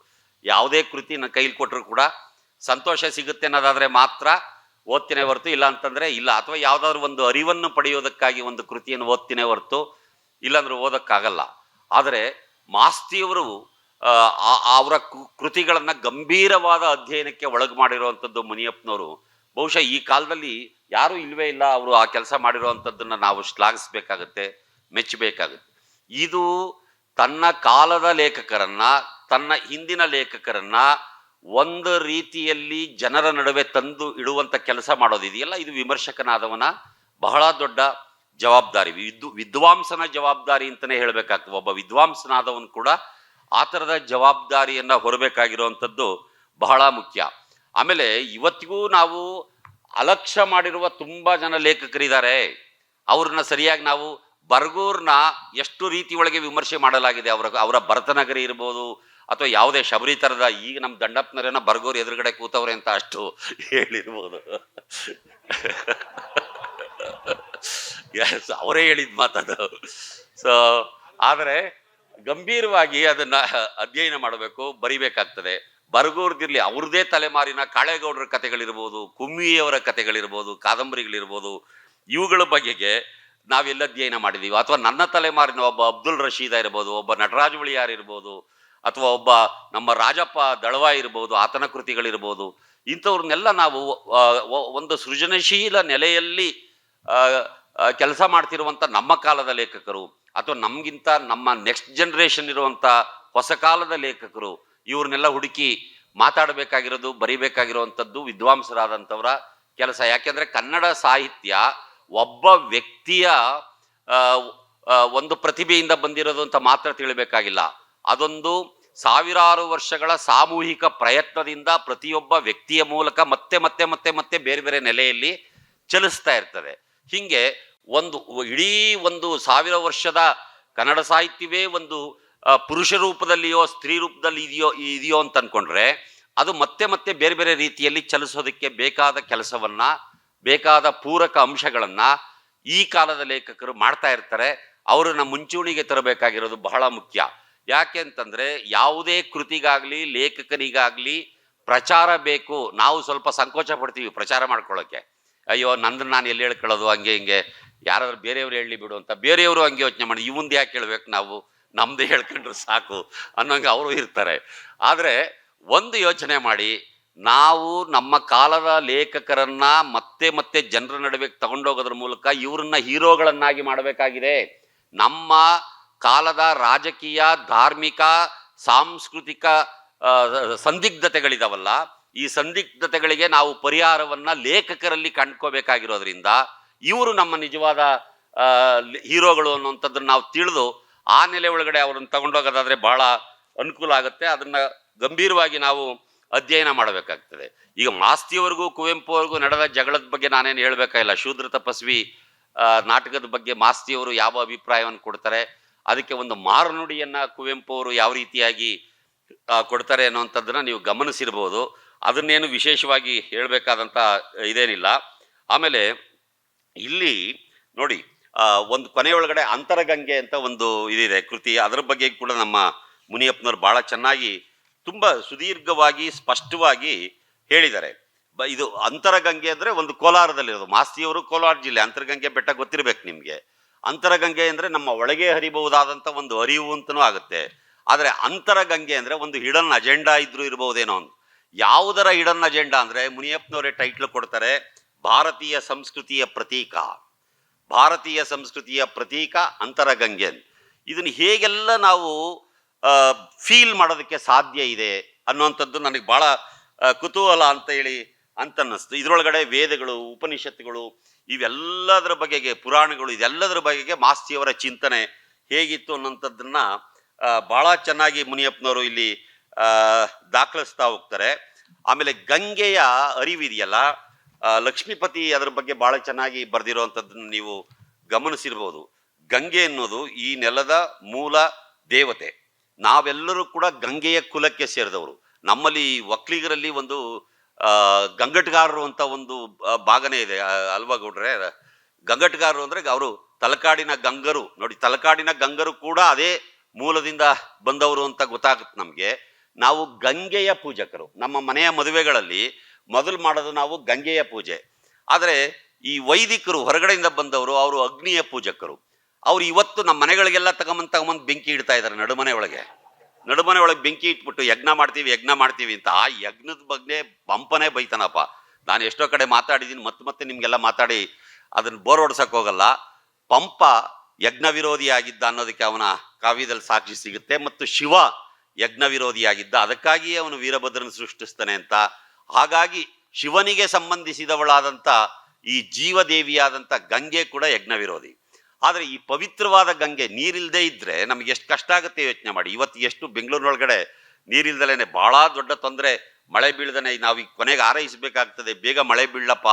ಯಾವುದೇ ಕೃತಿ ನನ್ನ ಕೈಲಿ ಕೊಟ್ಟರು ಕೂಡ ಸಂತೋಷ ಸಿಗುತ್ತೆ ಅನ್ನೋದಾದ್ರೆ ಮಾತ್ರ ಓದ್ತೀನಿ ಹೊರತು, ಇಲ್ಲ ಅಂತಂದ್ರೆ ಇಲ್ಲ. ಅಥವಾ ಯಾವ್ದಾದ್ರು ಒಂದು ಅರಿವನ್ನು ಪಡೆಯೋದಕ್ಕಾಗಿ ಒಂದು ಕೃತಿಯನ್ನು ಓದ್ತೀನಿ ಹೊರತು ಇಲ್ಲಾಂದ್ರೆ ಓದಕ್ಕಾಗಲ್ಲ. ಆದರೆ ಮಾಸ್ತಿಯವರು ಅವರ ಕೃತಿಗಳನ್ನ ಗಂಭೀರವಾದ ಅಧ್ಯಯನಕ್ಕೆ ಒಳಗೆ ಮಾಡಿರುವಂಥದ್ದು ಮುನಿಯಪ್ಪನವರು. ಬಹುಶಃ ಈ ಕಾಲದಲ್ಲಿ ಯಾರೂ ಇಲ್ವೇ ಇಲ್ಲ ಅವರು ಆ ಕೆಲಸ ಮಾಡಿರುವಂಥದ್ದನ್ನ ನಾವು ಶ್ಲಾಘಿಸ್ಬೇಕಾಗತ್ತೆ, ಮೆಚ್ಚಬೇಕಾಗುತ್ತೆ. ಇದು ತನ್ನ ಕಾಲದ ಲೇಖಕರನ್ನ, ತನ್ನ ಹಿಂದಿನ ಲೇಖಕರನ್ನ ಒಂದು ರೀತಿಯಲ್ಲಿ ಜನರ ನಡುವೆ ತಂದು ಇಡುವಂತ ಕೆಲಸ ಮಾಡೋದಿದೆಯಲ್ಲ, ಇದು ವಿಮರ್ಶಕನಾದವನ ಬಹಳ ದೊಡ್ಡ ಜವಾಬ್ದಾರಿ, ವಿದ್ವಾಂಸನ ಜವಾಬ್ದಾರಿ ಅಂತಾನೆ ಹೇಳ್ಬೇಕಾಗ್ತದೆ. ಒಬ್ಬ ವಿದ್ವಾಂಸನಾದವನು ಕೂಡ ಆ ಥರದ ಜವಾಬ್ದಾರಿಯನ್ನ ಹೊರಬೇಕಾಗಿರುವಂಥದ್ದು ಬಹಳ ಮುಖ್ಯ. ಆಮೇಲೆ ಇವತ್ತಿಗೂ ನಾವು ಅಲಕ್ಷ್ಯ ಮಾಡಿರುವ ತುಂಬಾ ಜನ ಲೇಖಕರಿದ್ದಾರೆ. ಅವ್ರನ್ನ ಸರಿಯಾಗಿ ನಾವು ಬರ್ಗೂರ್ನ ಎಷ್ಟು ರೀತಿ ಒಳಗೆ ವಿಮರ್ಶೆ ಮಾಡಲಾಗಿದೆ. ಅವರ ಭರತನಗರಿ ಇರ್ಬೋದು ಅಥವಾ ಯಾವುದೇ ಶಬರಿ ಥರದ, ಈಗ ನಮ್ಮ ದಂಡಪ್ಪನರೇನ ಬರ್ಗೂರ್ ಎದುರುಗಡೆ ಕೂತವ್ರೆ ಅಂತ ಅಷ್ಟು ಹೇಳಿರ್ಬೋದು. ಅವರೇ ಹೇಳಿದ್ ಮಾತದು. ಸೊ ಆದರೆ ಗಂಭೀರವಾಗಿ ಅದನ್ನ ಅಧ್ಯಯನ ಮಾಡಬೇಕು, ಬರಿಬೇಕಾಗ್ತದೆ. ಬರ್ಗೂರ್ದಿರ್ಲಿ, ಅವ್ರದೇ ತಲೆಮಾರಿನ ಕಾಳೇಗೌಡರ ಕಥೆಗಳಿರ್ಬೋದು, ಕುಮ್ಮಿಯವರ ಕಥೆಗಳಿರ್ಬೋದು, ಕಾದಂಬರಿಗಳಿರ್ಬೋದು, ಇವುಗಳ ಬಗೆಗೆ ನಾವೆಲ್ಲ ಅಧ್ಯಯನ ಮಾಡಿದೀವಿ. ಅಥವಾ ನನ್ನ ತಲೆಮಾರಿನ ಒಬ್ಬ ಅಬ್ದುಲ್ ರಶೀದ ಇರ್ಬೋದು, ಒಬ್ಬ ನಟರಾಜ ಉಳಿಯಾರ್ ಇರ್ಬೋದು, ಅಥವಾ ಒಬ್ಬ ನಮ್ಮ ರಾಜಪ್ಪ ದಳವಾ ಇರ್ಬೋದು, ಆತನ ಕೃತಿಗಳಿರ್ಬೋದು. ಇಂಥವ್ರನ್ನೆಲ್ಲ ನಾವು ಒಂದು ಸೃಜನಶೀಲ ನೆಲೆಯಲ್ಲಿ ಕೆಲಸ ಮಾಡ್ತಿರುವಂಥ ನಮ್ಮ ಕಾಲದ ಲೇಖಕರು, ಅಥವಾ ನಮ್ಗಿಂತ ನಮ್ಮ ನೆಕ್ಸ್ಟ್ ಜನರೇಷನ್ ಇರುವಂಥ ಹೊಸ ಕಾಲದ ಲೇಖಕರು, ಇವ್ರನ್ನೆಲ್ಲ ಹುಡುಕಿ ಮಾತಾಡಬೇಕಾಗಿರೋದು, ಬರಿಬೇಕಾಗಿರುವಂಥದ್ದು ವಿದ್ವಾಂಸರಾದಂಥವರ ಕೆಲಸ. ಯಾಕೆಂದ್ರೆ ಕನ್ನಡ ಸಾಹಿತ್ಯ ಒಬ್ಬ ವ್ಯಕ್ತಿಯ ಒಂದು ಪ್ರತಿಭೆಯಿಂದ ಬಂದಿರೋದು ಅಂತ ಮಾತ್ರ ತಿಳಿಬೇಕಾಗಿಲ್ಲ. ಅದೊಂದು ಸಾವಿರಾರು ವರ್ಷಗಳ ಸಾಮೂಹಿಕ ಪ್ರಯತ್ನದಿಂದ ಪ್ರತಿಯೊಬ್ಬ ವ್ಯಕ್ತಿಯ ಮೂಲಕ ಮತ್ತೆ ಮತ್ತೆ ಮತ್ತೆ ಮತ್ತೆ ಬೇರೆ ಬೇರೆ ನೆಲೆಯಲ್ಲಿ ಚಲಿಸ್ತಾ ಇರ್ತದೆ. ಹಿಂಗೆ ಇಡೀ ಒಂದು 1000 ವರ್ಷದ ಕನ್ನಡ ಸಾಹಿತ್ಯವೇ ಒಂದು ಪುರುಷ ರೂಪದಲ್ಲಿಯೋ ಸ್ತ್ರೀ ರೂಪದಲ್ಲಿ ಇದೆಯೋ ಅಂತ ಅನ್ಕೊಂಡ್ರೆ, ಅದು ಮತ್ತೆ ಮತ್ತೆ ಬೇರೆ ಬೇರೆ ರೀತಿಯಲ್ಲಿ ಚಲಿಸೋದಕ್ಕೆ ಬೇಕಾದ ಕೆಲಸವನ್ನ, ಬೇಕಾದ ಪೂರಕ ಅಂಶಗಳನ್ನ ಈ ಕಾಲದ ಲೇಖಕರು ಮಾಡ್ತಾ ಇರ್ತಾರೆ. ಅವರನ್ನ ಮುಂಚೂಣಿಗೆ ತರಬೇಕಾಗಿರೋದು ಬಹಳ ಮುಖ್ಯ. ಯಾಕೆ ಅಂತಂದ್ರೆ, ಯಾವುದೇ ಕೃತಿಗಾಗ್ಲಿ ಲೇಖಕನಿಗಾಗ್ಲಿ ಪ್ರಚಾರ ಬೇಕು. ನಾವು ಸ್ವಲ್ಪ ಸಂಕೋಚ ಪಡ್ತೀವಿ ಪ್ರಚಾರ ಮಾಡ್ಕೊಳ್ಳೋಕೆ. ಅಯ್ಯೋ ನಂದನ್ನ ನಾನು ಎಲ್ಲಿ ಹೇಳ್ಕೊಳ್ಳೋದು, ಹಂಗೆ ಹಿಂಗೆ ಯಾರಾದ್ರೂ ಬೇರೆಯವ್ರು ಹೇಳಿ ಬಿಡು ಅಂತ. ಬೇರೆಯವರು ಹಂಗೆ ಯೋಚನೆ ಮಾಡಿ, ಇವಂದು ಯಾಕೆ ಹೇಳ್ಬೇಕು, ನಾವು ನಮ್ದೇ ಹೇಳ್ಕೊಂಡ್ರೆ ಸಾಕು ಅನ್ನೋಂಗೆ ಅವರು ಇರ್ತಾರೆ. ಆದರೆ ಒಂದು ಯೋಚನೆ ಮಾಡಿ, ನಾವು ನಮ್ಮ ಕಾಲದ ಲೇಖಕರನ್ನ ಮತ್ತೆ ಮತ್ತೆ ಜನರ ನಡುವೆ ತಗೊಂಡೋಗೋದ್ರ ಮೂಲಕ ಇವ್ರನ್ನ ಹೀರೋಗಳನ್ನಾಗಿ ಮಾಡಬೇಕಾಗಿದೆ. ನಮ್ಮ ಕಾಲದ ರಾಜಕೀಯ, ಧಾರ್ಮಿಕ, ಸಾಂಸ್ಕೃತಿಕ ಸಂದಿಗ್ಧತೆಗಳಿದಾವಲ್ಲ, ಈ ಸಂದಿಗ್ಧತೆಗಳಿಗೆ ನಾವು ಪರಿಹಾರವನ್ನ ಲೇಖಕರಲ್ಲಿ ಕಂಡ್ಕೋಬೇಕಾಗಿರೋದ್ರಿಂದ ಇವರು ನಮ್ಮ ನಿಜವಾದ ಹೀರೋಗಳು ಅನ್ನುವಂಥದ್ದನ್ನು ನಾವು ತಿಳಿದು ಆ ನೆಲೆ ಒಳಗಡೆ ಅವ್ರನ್ನ ತಗೊಂಡೋಗೋದಾದ್ರೆ ಬಹಳ ಅನುಕೂಲ ಆಗುತ್ತೆ. ಅದನ್ನ ಗಂಭೀರವಾಗಿ ನಾವು ಅಧ್ಯಯನ ಮಾಡಬೇಕಾಗ್ತದೆ. ಈಗ ಮಾಸ್ತಿಯವರೆಗೂ ಕುವೆಂಪು ಅವ್ರಿಗೂ ನಡೆದ ಜಗಳದ ಬಗ್ಗೆ ನಾನೇನು ಹೇಳ್ಬೇಕಾಗಿಲ್ಲ. ಶೂದ್ರ ತಪಸ್ವಿ ನಾಟಕದ ಬಗ್ಗೆ ಮಾಸ್ತಿಯವರು ಯಾವ ಅಭಿಪ್ರಾಯವನ್ನು ಕೊಡ್ತಾರೆ, ಅದಕ್ಕೆ ಒಂದು ಮಾರುನುಡಿಯನ್ನ ಕುವೆಂಪು ಅವರು ಯಾವ ರೀತಿಯಾಗಿ ಕೊಡ್ತಾರೆ ಅನ್ನುವಂಥದ್ದನ್ನ ನೀವು ಗಮನಿಸಿರ್ಬೋದು. ಅದನ್ನೇನು ವಿಶೇಷವಾಗಿ ಹೇಳಬೇಕಾದಂಥ ಇದೇನಿಲ್ಲ. ಆಮೇಲೆ ಇಲ್ಲಿ ನೋಡಿ, ಒಂದು ಕೊನೆಯೊಳಗಡೆ ಅಂತರಗಂಗೆ ಅಂತ ಒಂದು ಇದಿದೆ ಕೃತಿ. ಅದರ ಬಗ್ಗೆ ಕೂಡ ನಮ್ಮ ಮುನಿಯಪ್ಪನವ್ರು ಬಹಳ ಚೆನ್ನಾಗಿ, ತುಂಬಾ ಸುದೀರ್ಘವಾಗಿ, ಸ್ಪಷ್ಟವಾಗಿ ಹೇಳಿದ್ದಾರೆ. ಇದು ಅಂತರಗಂಗೆ ಅಂದ್ರೆ ಒಂದು ಕೋಲಾರದಲ್ಲಿರೋದು. ಮಾಸ್ತಿಯವರು ಕೋಲಾರ ಜಿಲ್ಲೆ. ಅಂತರಗಂಗೆ ಬೆಟ್ಟ ಗೊತ್ತಿರ್ಬೇಕು ನಿಮ್ಗೆ. ಅಂತರಗಂಗೆ ಅಂದ್ರೆ ನಮ್ಮ ಒಳಗೆ ಹರಿಬಹುದಾದಂತ ಒಂದು ಅರಿವು ಅಂತನೂ ಆಗುತ್ತೆ. ಆದ್ರೆ ಅಂತರಗಂಗೆ ಅಂದ್ರೆ ಒಂದು ಹಿಡನ್ ಅಜೆಂಡಾ ಇದ್ರೂ ಇರಬಹುದೇನೋ ಅಂತ. ಯಾವುದರ ಹಿಡನ್ ಅಜೆಂಡಾ ಅಂದ್ರೆ ಮುನಿಯಪ್ಪನವರೇ ಟೈಟ್ಲ್ ಕೊಡ್ತಾರೆ, ಭಾರತೀಯ ಸಂಸ್ಕೃತಿಯ ಪ್ರತೀಕ. ಭಾರತೀಯ ಸಂಸ್ಕೃತಿಯ ಪ್ರತೀಕ ಅಂತರಗಂಗೆ. ಇದನ್ನ ಹೇಗೆಲ್ಲ ನಾವು ಫೀಲ್ ಮಾಡೋದಕ್ಕೆ ಸಾಧ್ಯ ಇದೆ ಅನ್ನುವಂಥದ್ದು ನನಗೆ ಬಹಳ ಕುತೂಹಲ ಅಂತ ಹೇಳಿ ಅಂತನ್ನಿಸ್ತು. ಇದರೊಳಗಡೆ ವೇದಗಳು, ಉಪನಿಷತ್ತುಗಳು, ಇವೆಲ್ಲದರ ಬಗೆಗೆ, ಪುರಾಣಗಳು, ಇದೆಲ್ಲದರ ಬಗೆಗೆ ಮಾಸ್ತಿಯವರ ಚಿಂತನೆ ಹೇಗಿತ್ತು ಅನ್ನೋಂಥದ್ದನ್ನ ಬಹಳ ಚೆನ್ನಾಗಿ ಮುನಿಯಪ್ಪನವರು ಇಲ್ಲಿ ದಾಖಲಿಸ್ತಾ ಹೋಗ್ತಾರೆ. ಆಮೇಲೆ ಗಂಗೆಯ ಅರಿವಿದೆಯಲ್ಲ, ಲಕ್ಷ್ಮೀಪತಿ ಅದರ ಬಗ್ಗೆ ಬಹಳ ಚೆನ್ನಾಗಿ ಬರೆದಿರುವಂಥದ್ದನ್ನು ನೀವು ಗಮನಿಸಿರ್ಬೋದು. ಗಂಗೆ ಅನ್ನೋದು ಈ ನೆಲದ ಮೂಲ ದೇವತೆ. ನಾವೆಲ್ಲರೂ ಕೂಡ ಗಂಗೆಯ ಕುಲಕ್ಕೆ ಸೇರಿದವರು. ನಮ್ಮಲ್ಲಿ ಒಕ್ಕಲಿಗರಲ್ಲಿ ಒಂದು ಗಂಗಟ್ಗಾರರು ಅಂತ ಒಂದು ಭಾಗನೇ ಇದೆ ಅಲ್ವಾ ಗೌಡ್ರೆ? ಗಂಗಟ್ಗಾರರು ಅಂದ್ರೆ ಅವರು ತಲಕಾಡಿನ ಗಂಗರು. ನೋಡಿ, ತಲಕಾಡಿನ ಗಂಗರು ಕೂಡ ಅದೇ ಮೂಲದಿಂದ ಬಂದವರು ಅಂತ ಗೊತ್ತಾಗುತ್ತೆ ನಮ್ಗೆ. ನಾವು ಗಂಗೆಯ ಪೂಜಕರು. ನಮ್ಮ ಮನೆಯ ಮದುವೆಗಳಲ್ಲಿ ಮೊದಲು ಮಾಡೋದು ನಾವು ಗಂಗೆಯ ಪೂಜೆ. ಆದರೆ ಈ ವೈದಿಕರು ಹೊರಗಡೆಯಿಂದ ಬಂದವರು, ಅವರು ಅಗ್ನಿಯ ಪೂಜಕರು. ಅವ್ರು ಇವತ್ತು ನಮ್ಮ ಮನೆಗಳಿಗೆಲ್ಲ ತಗೊಂಬಂದು ಬೆಂಕಿ ಇಡ್ತಾ ಇದ್ದಾರೆ. ನಡುಮನೆ ಒಳಗೆ ಬೆಂಕಿ ಇಟ್ಬಿಟ್ಟು ಯಜ್ಞ ಮಾಡ್ತೀವಿ ಅಂತ. ಆ ಯಜ್ಞದ ಬಗ್ಗೆ ಪಂಪನೇ ಬೈತಾನಪ್ಪ. ನಾನು ಎಷ್ಟೋ ಕಡೆ ಮಾತಾಡಿದ್ದೀನಿ, ಮತ್ತೆ ನಿಮ್ಗೆಲ್ಲ ಮಾತಾಡಿ ಅದನ್ನ ಬೋರ್ ಹೊಡ್ಸಕ್ ಹೋಗಲ್ಲ. ಪಂಪ ಯಜ್ಞ ವಿರೋಧಿಯಾಗಿದ್ದ ಅನ್ನೋದಕ್ಕೆ ಅವನ ಕಾವ್ಯದಲ್ಲಿ ಸಾಕ್ಷಿ ಸಿಗುತ್ತೆ. ಮತ್ತು ಶಿವ ಯಜ್ಞ ವಿರೋಧಿಯಾಗಿದ್ದ, ಅದಕ್ಕಾಗಿಯೇ ಅವನು ವೀರಭದ್ರನ ಸೃಷ್ಟಿಸ್ತಾನೆ ಅಂತ. ಹಾಗಾಗಿ ಶಿವನಿಗೆ ಸಂಬಂಧಿಸಿದವಳಾದಂಥ ಈ ಜೀವದೇವಿಯಾದಂಥ ಗಂಗೆ ಕೂಡ ಯಜ್ಞ ವಿರೋಧಿ. ಆದರೆ ಈ ಪವಿತ್ರವಾದ ಗಂಗೆ ನೀರಿಲ್ದೇ ಇದ್ರೆ ನಮ್ಗೆ ಎಷ್ಟು ಕಷ್ಟ ಆಗುತ್ತೆ ಯೋಚನೆ ಮಾಡಿ. ಇವತ್ತು ಎಷ್ಟು ಬೆಂಗಳೂರಿನೊಳಗಡೆ ನೀರಿಲ್ದಲೇನೆ ಬಹಳ ದೊಡ್ಡ ತೊಂದರೆ. ಮಳೆ ಬೀಳ್ದನೆ ನಾವು ಈಗ ಕೊನೆಗೆ ಹಾರೈಸ್ಬೇಕಾಗ್ತದೆ, ಬೇಗ ಮಳೆ ಬೀಳಪ್ಪ,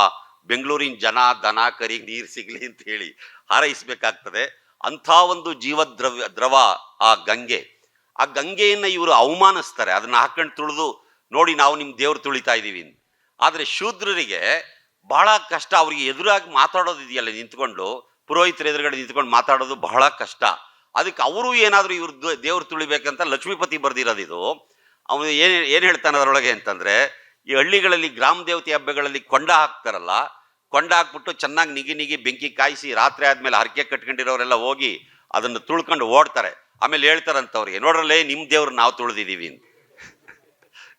ಬೆಂಗಳೂರಿನ ಜನ ದನ ಕರಿ ನೀರು ಸಿಗ್ಲಿ ಅಂತ ಹೇಳಿ ಹಾರೈಸ್ಬೇಕಾಗ್ತದೆ. ಅಂಥ ಒಂದು ದ್ರವ ಆ ಗಂಗೆ. ಆ ಗಂಗೆಯನ್ನ ಇವರು ಅವಮಾನಿಸ್ತಾರೆ. ಅದನ್ನ ಹಾಕೊಂಡು ತುಳಿದು ನೋಡಿ ನಾವು ನಿಮ್ ದೇವ್ರು ತುಳಿತಾ ಇದ್ದೀವಿ. ಆದ್ರೆ ಶೂದ್ರರಿಗೆ ಬಹಳ ಕಷ್ಟ. ಅವ್ರಿಗೆ ಎದುರಾಗಿ ಮಾತಾಡೋದು ಇದೆಯಲ್ಲ, ನಿಂತ್ಕೊಂಡು ಪುರೋಹಿತರ ಎದುರುಗಡೆ ನಿಂತ್ಕೊಂಡು ಮಾತಾಡೋದು ಬಹಳ ಕಷ್ಟ. ಅದಕ್ಕೆ ಅವರು ಏನಾದ್ರು ಇವ್ರ ದೇವ್ರು ತುಳಿಬೇಕಂತ ಲಕ್ಷ್ಮೀಪತಿ ಬರ್ದಿರೋದು ಇದು. ಅವನು ಏನ್ ಹೇಳ್ತಾನೆ ಅದರೊಳಗೆ ಅಂತಂದ್ರೆ, ಈ ಹಳ್ಳಿಗಳಲ್ಲಿ ಗ್ರಾಮ ದೇವತೆ ಹಬ್ಬಗಳಲ್ಲಿ ಕೊಂಡ ಹಾಕ್ತಾರಲ್ಲ, ಕೊಂಡ ಹಾಕ್ಬಿಟ್ಟು ಚೆನ್ನಾಗಿ ನಿಗಿ ಬೆಂಕಿ ಕಾಯಿಸಿ ರಾತ್ರಿ ಆದ್ಮೇಲೆ ಹರಕೆ ಕಟ್ಕೊಂಡಿರೋರೆಲ್ಲ ಹೋಗಿ ಅದನ್ನು ತುಳ್ಕೊಂಡು ಓಡ್ತಾರೆ. ಆಮೇಲೆ ಹೇಳ್ತಾರಂತವ್ರಿಗೆ, ನೋಡ್ರಲ್ಲೇ ನಿಮ್ ದೇವ್ರ ನಾವು ತುಳಿದಿದ್ದೀವಿ ಅಂತ.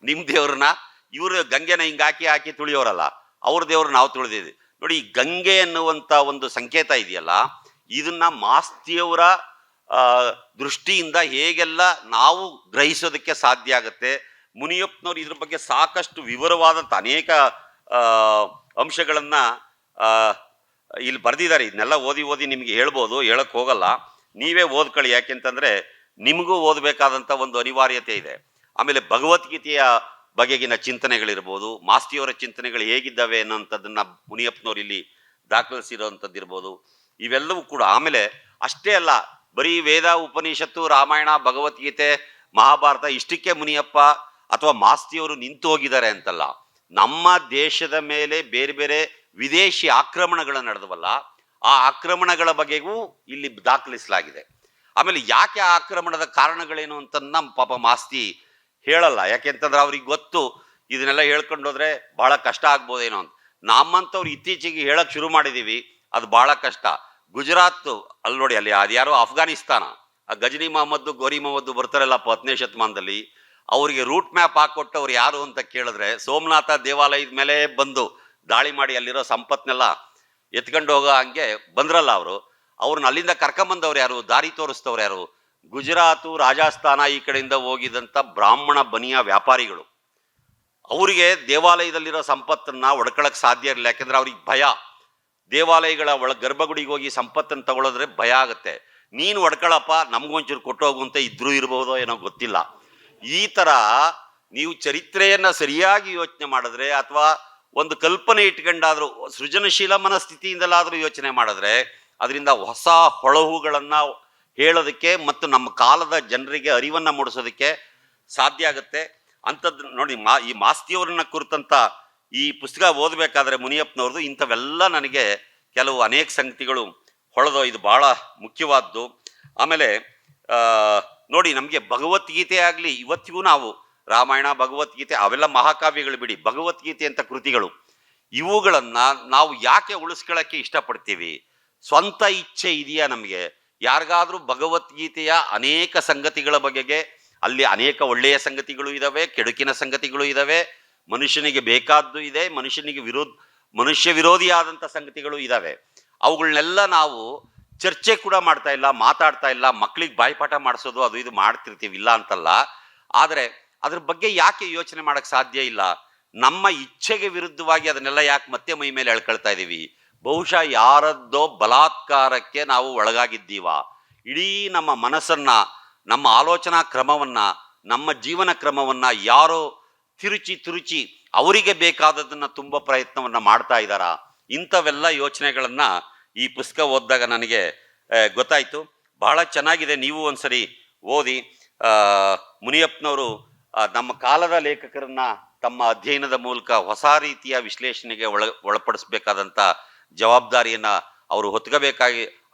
ನಿಮ್ ದೇವ್ರನ್ನ ಇವರು ಗಂಗೆನ ಹಿಂಗ ಹಾಕಿ ತುಳಿಯೋರಲ್ಲ, ಅವ್ರ ದೇವ್ರ ನಾವು ತುಳಿದಿದ್ವಿ. ನೋಡಿ, ಈ ಗಂಗೆ ಅನ್ನುವಂತ ಒಂದು ಸಂಕೇತ ಇದೆಯಲ್ಲ, ಇದನ್ನ ಮಾಸ್ತಿಯವರ ದೃಷ್ಟಿಯಿಂದ ಹೇಗೆಲ್ಲ ನಾವು ಗ್ರಹಿಸೋದಕ್ಕೆ ಸಾಧ್ಯ ಆಗತ್ತೆ. ಮುನಿಯಪ್ಪನವ್ರು ಇದ್ರ ಬಗ್ಗೆ ಸಾಕಷ್ಟು ವಿವರವಾದಂಥ ಅನೇಕ ಅಂಶಗಳನ್ನ ಇಲ್ಲಿ ಬರೆದಿದ್ದಾರೆ. ಇದನ್ನೆಲ್ಲ ಓದಿ ನಿಮ್ಗೆ ಹೇಳ್ಬೋದು, ಹೇಳಕ್ ಹೋಗಲ್ಲ, ನೀವೇ ಓದ್ಕೊಳ್ಳಿ. ಯಾಕೆಂತಂದ್ರೆ ನಿಮಗೂ ಓದಬೇಕಾದಂಥ ಒಂದು ಅನಿವಾರ್ಯತೆ ಇದೆ. ಆಮೇಲೆ ಭಗವದ್ಗೀತೆಯ ಬಗೆಗಿನ ಚಿಂತನೆಗಳಿರ್ಬೋದು, ಮಾಸ್ತಿಯವರ ಚಿಂತನೆಗಳು ಹೇಗಿದ್ದಾವೆ ಅನ್ನೋಂಥದ್ದನ್ನ ಮುನಿಯಪ್ಪನವ್ರು ಇಲ್ಲಿ ದಾಖಲಿಸಿರೋಂಥದ್ದಿರ್ಬೋದು, ಇವೆಲ್ಲವೂ ಕೂಡ. ಆಮೇಲೆ ಅಷ್ಟೇ ಅಲ್ಲ, ಬರೀ ವೇದ, ಉಪನಿಷತ್ತು, ರಾಮಾಯಣ, ಭಗವದ್ಗೀತೆ, ಮಹಾಭಾರತ ಇಷ್ಟಕ್ಕೆ ಮುನಿಯಪ್ಪ ಅಥವಾ ಮಾಸ್ತಿಯವರು ನಿಂತು ಹೋಗಿದ್ದಾರೆ ಅಂತಲ್ಲ. ನಮ್ಮ ದೇಶದ ಮೇಲೆ ಬೇರೆ ಬೇರೆ ವಿದೇಶಿ ಆಕ್ರಮಣಗಳು ನಡೆದವಲ್ಲ, ಆ ಆಕ್ರಮಣಗಳ ಬಗೆಗೂ ಇಲ್ಲಿ ದಾಖಲಿಸಲಾಗಿದೆ. ಆಮೇಲೆ ಯಾಕೆ ಆ ಆಕ್ರಮಣದ ಕಾರಣಗಳೇನು ಅಂತ ನಮ್ಮ ಪಾಪ ಮಾಸ್ತಿ ಹೇಳಲ್ಲ. ಯಾಕೆಂತಂದ್ರೆ ಅವ್ರಿಗೆ ಗೊತ್ತು ಇದನ್ನೆಲ್ಲ ಹೇಳ್ಕೊಂಡು ಹೋದ್ರೆ ಬಹಳ ಕಷ್ಟ ಆಗ್ಬೋದೇನೋ ಅಂತ. ನಮ್ಮಂತವ್ರು ಇತ್ತೀಚೆಗೆ ಹೇಳಕ್ ಶುರು ಮಾಡಿದೀವಿ, ಅದು ಬಹಳ ಕಷ್ಟ. ಗುಜರಾತ್ ಅಲ್ಲಿ ನೋಡಿ, ಅಲ್ಲಿ ಅದ್ಯಾರೋ ಅಫ್ಘಾನಿಸ್ತಾನ, ಆ ಗಜನಿ ಮೊಹಮ್ಮದ್, ಗೋರಿ ಮೊಹಮ್ಮದ್ ಬರ್ತಾರಲ್ಲಪ್ಪ 10ನೇ ಶತಮಾನದಲ್ಲಿ, ಅವರಿಗೆ ರೂಟ್ ಮ್ಯಾಪ್ ಹಾಕೊಟ್ಟು ಅವ್ರು ಯಾರು ಅಂತ ಕೇಳಿದ್ರೆ ಸೋಮನಾಥ ದೇವಾಲಯದ ಮೇಲೆ ಬಂದು ದಾಳಿ ಮಾಡಿ ಅಲ್ಲಿರೋ ಸಂಪತ್ನೆಲ್ಲ ಎತ್ಕೊಂಡು ಹೋಗೋ ಹಂಗೆ ಬಂದ್ರಲ್ಲ ಅವರು. ಅವ್ರನ್ನ ಅಲ್ಲಿಂದ ಕರ್ಕೊಂಬಂದವ್ರು ಯಾರು, ದಾರಿ ತೋರಿಸ್ತವ್ರು ಯಾರು? ಗುಜರಾತು, ರಾಜಸ್ಥಾನ ಈ ಕಡೆಯಿಂದ ಹೋಗಿದಂಥ ಬ್ರಾಹ್ಮಣ ಬನಿಯ ವ್ಯಾಪಾರಿಗಳು. ಅವರಿಗೆ ದೇವಾಲಯದಲ್ಲಿರೋ ಸಂಪತ್ತನ್ನ ಒಡ್ಕೊಳಕ್ ಸಾಧ್ಯ ಇರಲಿಲ್ಲ. ಯಾಕೆಂದ್ರೆ ಅವ್ರಿಗೆ ಭಯ. ದೇವಾಲಯಗಳ ಗರ್ಭಗುಡಿಗೆ ಹೋಗಿ ಸಂಪತ್ತನ್ನು ತಗೊಳ್ಳೋದ್ರೆ ಭಯ ಆಗುತ್ತೆ. ನೀನು ಒಡ್ಕೊಳಪ್ಪ, ನಮ್ಗೊಂಚೂರು ಕೊಟ್ಟು ಹೋಗುವಂತ ಇದ್ರೂ ಇರಬಹುದೋ ಏನೋ ಗೊತ್ತಿಲ್ಲ. ಈ ತರ ನೀವು ಚರಿತ್ರೆಯನ್ನ ಸರಿಯಾಗಿ ಯೋಚನೆ ಮಾಡಿದ್ರೆ, ಅಥವಾ ಒಂದು ಕಲ್ಪನೆ ಇಟ್ಕೊಂಡಾದ್ರೂ, ಸೃಜನಶೀಲ ಮನಸ್ಥಿತಿಯಿಂದಲಾದ್ರೂ ಯೋಚನೆ ಮಾಡಿದ್ರೆ, ಅದರಿಂದ ಹೊಸ ಹೊಳಹುಗಳನ್ನ ಹೇಳೋದಕ್ಕೆ ಮತ್ತು ನಮ್ಮ ಕಾಲದ ಜನರಿಗೆ ಅರಿವನ್ನ ಮೂಡಿಸೋದಕ್ಕೆ ಸಾಧ್ಯ ಆಗುತ್ತೆ ಅಂಥದ್ದು. ನೋಡಿ, ಈ ಮಾಸ್ತಿಯವರನ್ನ ಕುರಿತಂತ ಈ ಪುಸ್ತಕ ಓದಬೇಕಾದ್ರೆ ಮುನಿಯಪ್ಪನವ್ರದ್ದು ಇಂಥವೆಲ್ಲ ನನಗೆ ಕೆಲವು ಅನೇಕ ಸಂಗತಿಗಳು ಇದು ಬಹಳ ಮುಖ್ಯವಾದ್ದು. ಆಮೇಲೆ ಆ ನೋಡಿ, ನಮಗೆ ಭಗವದ್ಗೀತೆ ಆಗಲಿ ಇವತ್ತಿಗೂ ನಾವು ರಾಮಾಯಣ, ಭಗವದ್ಗೀತೆ ಅವೆಲ್ಲ ಮಹಾಕಾವ್ಯಗಳು ಬಿಡಿ, ಭಗವದ್ಗೀತೆ ಅಂತ ಕೃತಿಗಳು, ಇವುಗಳನ್ನ ನಾವು ಯಾಕೆ ಉಳಿಸ್ಕೊಳ್ಳೋಕ್ಕೆ ಇಷ್ಟಪಡ್ತೀವಿ? ಸ್ವಂತ ಇಚ್ಛೆ ಇದೆಯಾ ನಮಗೆ? ಯಾರಿಗಾದ್ರೂ ಭಗವದ್ಗೀತೆಯ ಅನೇಕ ಸಂಗತಿಗಳ ಬಗೆಗೆ, ಅಲ್ಲಿ ಅನೇಕ ಒಳ್ಳೆಯ ಸಂಗತಿಗಳು ಇದಾವೆ, ಕೆಡುಕಿನ ಸಂಗತಿಗಳು ಇದಾವೆ, ಮನುಷ್ಯನಿಗೆ ಬೇಕಾದ್ದು ಇದೆ, ಮನುಷ್ಯ ವಿರೋಧಿಯಾದಂಥ ಸಂಗತಿಗಳು ಇದಾವೆ. ಅವುಗಳನ್ನೆಲ್ಲ ನಾವು ಚರ್ಚೆ ಕೂಡ ಮಾಡ್ತಾ ಇಲ್ಲ, ಮಾತಾಡ್ತಾ ಇಲ್ಲ. ಮಕ್ಕಳಿಗೆ ಬಾಯಿಪಾಠ ಮಾಡಿಸೋದು ಅದು ಇದು ಮಾಡ್ತಿರ್ತೀವಿ, ಇಲ್ಲ ಅಂತಲ್ಲ. ಆದರೆ ಅದ್ರ ಬಗ್ಗೆ ಯಾಕೆ ಯೋಚನೆ ಮಾಡಕ್ ಸಾಧ್ಯ ಇಲ್ಲ? ನಮ್ಮ ಇಚ್ಛೆಗೆ ವಿರುದ್ಧವಾಗಿ ಅದನ್ನೆಲ್ಲ ಯಾಕೆ ಮತ್ತೆ ಮೈ ಮೇಲೆ ಎಳ್ಕೊಳ್ತಾ ಇದ್ದೀವಿ? ಬಹುಶಃ ಯಾರದ್ದೋ ಬಲಾತ್ಕಾರಕ್ಕೆ ನಾವು ಒಳಗಾಗಿದ್ದೀವ? ಇಡೀ ನಮ್ಮ ಮನಸ್ಸನ್ನ, ನಮ್ಮ ಆಲೋಚನಾ ಕ್ರಮವನ್ನ, ನಮ್ಮ ಜೀವನ ಕ್ರಮವನ್ನ ಯಾರೋ ತಿರುಚಿ ಅವರಿಗೆ ಬೇಕಾದದನ್ನ ತುಂಬ ಪ್ರಯತ್ನವನ್ನ ಮಾಡ್ತಾ ಇದ್ದಾರ? ಇಂಥವೆಲ್ಲ ಯೋಚನೆಗಳನ್ನ ಈ ಪುಸ್ತಕ ಓದಿದಾಗ ನನಗೆ ಗೊತ್ತಾಯ್ತು. ಬಹಳ ಚೆನ್ನಾಗಿದೆ, ನೀವು ಒಂದ್ಸರಿ ಓದಿ. ಮುನಿಯಪ್ಪನವರು ನಮ್ಮ ಕಾಲದ ಲೇಖಕರನ್ನ ತಮ್ಮ ಅಧ್ಯಯನದ ಮೂಲಕ ಹೊಸ ರೀತಿಯ ವಿಶ್ಲೇಷಣೆಗೆ ಒಳಪಡಿಸ್ಬೇಕಾದಂಥ ಜವಾಬ್ದಾರಿಯನ್ನ ಅವರು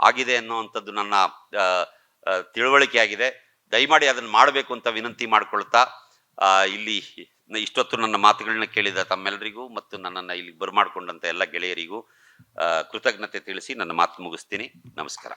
ಆಗಿದೆ ಅನ್ನುವಂಥದ್ದು ನನ್ನ ತಿಳುವಳಿಕೆ ಆಗಿದೆ. ದಯಮಾಡಿ ಅದನ್ನು ಮಾಡಬೇಕು ಅಂತ ವಿನಂತಿ ಮಾಡ್ಕೊಳ್ತಾ, ಇಲ್ಲಿ ಇಷ್ಟೊತ್ತು ನನ್ನ ಮಾತುಗಳನ್ನ ಕೇಳಿದ ತಮ್ಮೆಲ್ಲರಿಗೂ ಮತ್ತು ನನ್ನನ್ನು ಇಲ್ಲಿ ಬರಮಾಡ್ಕೊಂಡಂಥ ಎಲ್ಲ ಗೆಳೆಯರಿಗೂ ಕೃತಜ್ಞತೆ ತಿಳಿಸಿ ನನ್ನ ಮಾತು ಮುಗಿಸ್ತೀನಿ. ನಮಸ್ಕಾರ.